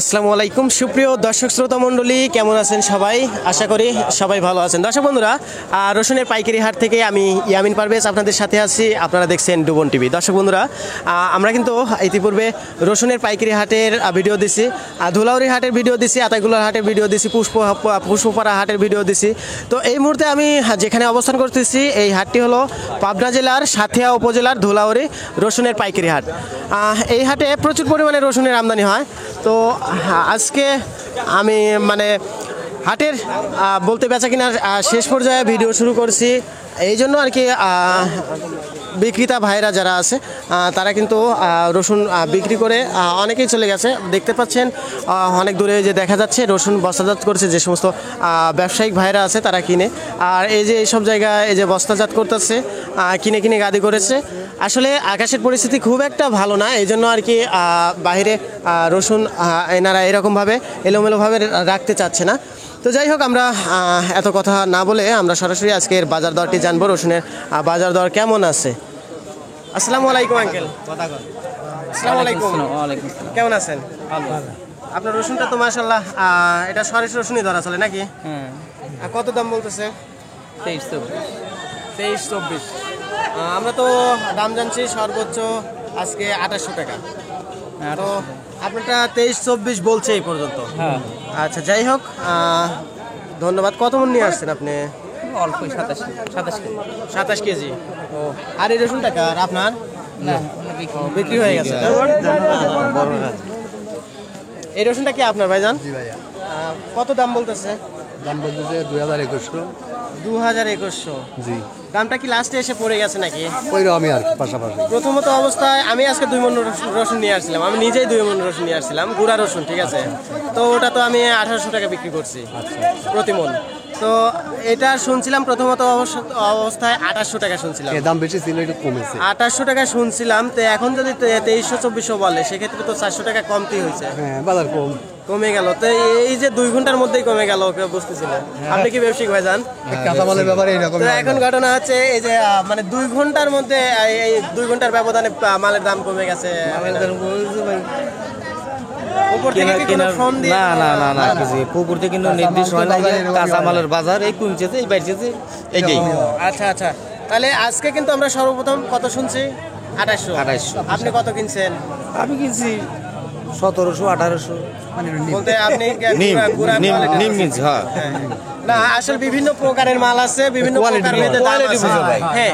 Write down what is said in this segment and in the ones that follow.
আসসালামু আলাইকুম সুপ্রিয় দর্শক শ্রোতা মণ্ডলী, কেমন আছেন সবাই? আশা করি সবাই ভালো আছেন। দর্শক বন্ধুরা, রসুনের পাইকারি হাট থেকে আমি ইয়ামিন পারভেজ আপনাদের সাথে আছি। আপনারা দেখছেন ডুবন টিভি। দর্শক বন্ধুরা, আমরা কিন্তু ইতিপূর্বে রসুনের পাইকারি হাটের ভিডিও দিছি, ধুলাউড়ি হাটের ভিডিও দিছি, আতাইগুলার হাটের ভিডিও দিছি, পুষ্পপাড়া হাটের ভিডিও দিছি। তো এই মুহূর্তে আমি যেখানে অবস্থান করতেছি, এই হাটটি হলো পাবনা জেলার সাথিয়া উপজেলার ধুলাউড়ি রসুনের পাইকারি হাট। এই হাটে প্রচুর পরিমাণে রসুনের আমদানি হয়। তো আজকে আমি হাটের বলতে বেচা কিনার শেষ পর্যায়ে ভিডিও শুরু করছি। এই জন্য আর কি বিক্রেতা ভাইরা যারা আছে তারা কিন্তু রসুন বিক্রি করে অনেকেই চলে গেছে। দেখতে পাচ্ছেন অনেক দূরে যে দেখা যাচ্ছে রসুন বস্তাজাত করছে যে সমস্ত ব্যবসায়িক ভাইরা আছে তারা কিনে। আর এই যে এইসব জায়গায় এই যে বস্তাজাত করতেছে, কিনে কিনে গাদি করেছে। আসলে আকাশের পরিস্থিতি খুব একটা ভালো না, এই জন্য আর কি বাইরে রসুন এনারা এরকমভাবে এলোমেলোভাবে রাখতে চাচ্ছে না। তো যাই হোক, আমরা এত কথা না বলে আমরা সরাসরি আজকের বাজার দরটি জানবো। রসুনের বাজার দর কেমন আছে? আসসালামু আলাইকুম আঙ্কেল। আসসালামু আলাইকুম। কেমন আছেন? আপনার রসুনটা তো মাশাআল্লাহ এটা সরেস রসুনই ধরা চলে নাকি? কত দাম বলতেছে? 23-24। আমরা তো দাম জানছি সর্বোচ্চ আজকে 2800 টাকা। তো আপনারটা 23-24 বলছে এই পর্যন্ত। আচ্ছা, যাই হোক, ধন্যবাদ। কত মন নিয়ে আসছেন আপনি? অল্প 27 কেজি। ও, আর এই রসুন টাকা আপনার বিক্রি হয়ে গেছে? এই রসুনটা কি আপনার ভাইজান? কত দাম বলতেছে? দাম বলতেছে 2100। জি, দামটা কি লাস্টে এসে পড়ে গেছে নাকি? ওই আমি আর কি পাশাপাশি। প্রথমত অবস্থায় আমি আজকে 2 মণ রসুন নিয়ে আসছিলাম, আমি নিজেই 2 মণ রসুন নিয়ে আসছিলাম, গুঁড়া রসুন, ঠিক আছে? তো ওটা তো আমি 1800 টাকা বিক্রি করছি প্রতি মণ। তো এটা শুনছিলাম প্রথমত অবস্থায় 2800 টাকা শুনছিলাম, দাম বেশি ছিল, একটু কমেছে। 2800 টাকা শুনছিলাম। তো এখন যদি 2300-2400 বলে, সেক্ষেত্রে তো 400 টাকা কমতি হয়েছে। হ্যাঁ, বাজার কমে গেল। তো এই যে 2 ঘন্টার মধ্যেই কমে গেল, কেউ বুঝতেছিল। আপনি কি ব্যবসায়িক ভাইজান? কাঁচামালের ব্যাপারে এরকম। তো এখন ঘটনা হচ্ছে এই যে 2 ঘন্টার মধ্যে এই 2 ঘন্টার ব্যবধানে মালের দাম কমে গেছে। পুকুর থেকে কিন্তু নির্দিষ্ট হয় না, কাঁচামালের বাজার এই কমছে এই বাড়ছে এইটাই। আচ্ছা, তাহলে আজকে কিন্তু আমরা সর্বপ্রথম কত শুনছি? 2800। আপনি কত কিনছেন? আমি কিনছি 1700-1800। বলতে আপনি নিম কিনছি। হ্যাঁ, না, আসলে বিভিন্ন প্রকারের মাল আছে, বিভিন্ন প্রকার ভেদে দাম আছে। হ্যাঁ,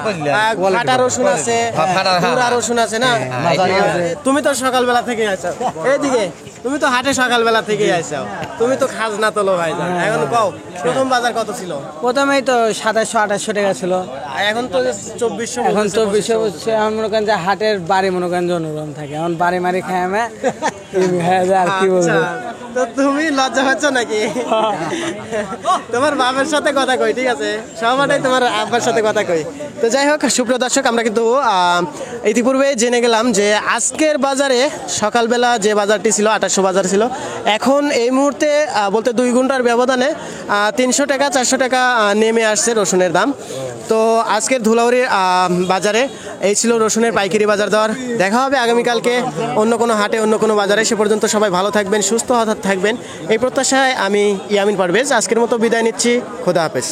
কাটা রসুন আছে, গুঁড়া রসুন আছে না? তুমি তো সকালবেলা থেকে আসছো এইদিকে, তুমি তো হাটে সকালবেলা থেকে আসছো, তুমি তো খাজনা তোলো ভাই। এখন কও, প্রথম বাজার কত ছিল? প্রথমেই তো 2700-2800 টাকা ছিল, এখন তো 2400। এখন 2400 হচ্ছে। এখন মনে করেন যে হাটের বাড়ি মনে করেন জনগণ থাকে, এখন বাড়ি মারি খাই আমি আর কি বলবো। তো তুমি লজ্জা পাচ্ছ নাকি? তোমার বাবার সাথে কথা কই, ঠিক আছে? সবাই তোমার আব্বার সাথে কথা কই। তো যাই হোক, সুপ্রিয় দর্শক, আমরা কিন্তু ইতিপূর্বে জেনে গেলাম যে আজকের বাজারে সকালবেলা যে বাজারটি ছিল 2800 বাজার ছিল, এখন এই মুহূর্তে বলতে 2 ঘন্টার ব্যবধানে 300 টাকা 400 টাকা নেমে আসছে রসুনের দাম। তো আজকের ধুলাউড়ির বাজারে এই ছিল রসুনের পাইকারি বাজার দর। দেখা হবে আগামীকালকে অন্য কোনো হাটে, অন্য কোনো বাজারে। সে পর্যন্ত সবাই ভালো থাকবেন, সুস্থ থাকবেন, এই প্রত্যাশায় আমি ইয়ামিন পারভেজ আজকের মতো বিদায় নিচ্ছি। খোদা হাফেজ।